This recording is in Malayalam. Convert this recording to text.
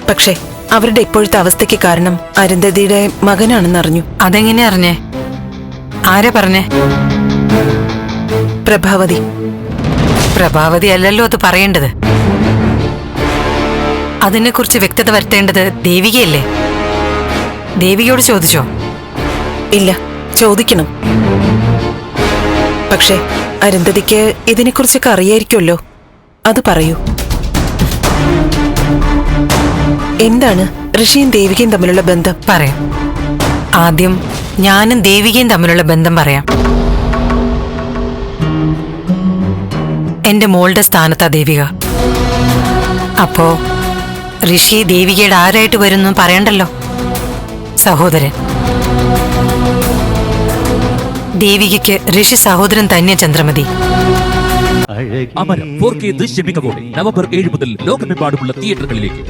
പക്ഷേ അവരുടെ ഇപ്പോഴത്തെ അവസ്ഥയ്ക്ക് കാരണം അരുന്ധതിയുടെ മകനാണെന്നറിഞ്ഞു. അതെങ്ങനെ അറിഞ്ഞേ? ആരെ പറഞ്ഞേ? പ്രഭാവതി. പ്രഭാവതി അല്ലല്ലോ അത് പറയേണ്ടത്. അതിനെക്കുറിച്ച് വ്യക്തത വരുത്തേണ്ടത് ദേവികയല്ലേ? ദേവികയോട് ചോദിച്ചോ? ഇല്ല, ചോദിക്കണം. പക്ഷേ അരുന്ധതിക്ക് ഇതിനെക്കുറിച്ചൊക്കെ അറിയായിരിക്കുമല്ലോ. അത് പറയൂ. എന്താണ് ഋഷിയും ദേവികയും തമ്മിലുള്ള ബന്ധം? പറയാം. ആദ്യം ഞാനും ദേവികയും തമ്മിലുള്ള ബന്ധം പറയാം. എന്റെ മോളുടെ സ്ഥാനത്താ ദേവിക. അപ്പോ ഋഷി ദേവികയുടെ ആരായിട്ട് വരുന്നു പറയണ്ടല്ലോ. സഹോദരൻ. ദേവികയ്ക്ക് ഋഷി സഹോദരൻ തന്നെ ചന്ദ്രമതി. അമരം 4K ദൃശ്യ മികവോടെ നവംബർ 7 മുതൽ ലോകമെമ്പാടുമുള്ള തിയേറ്ററുകളിലേക്ക്.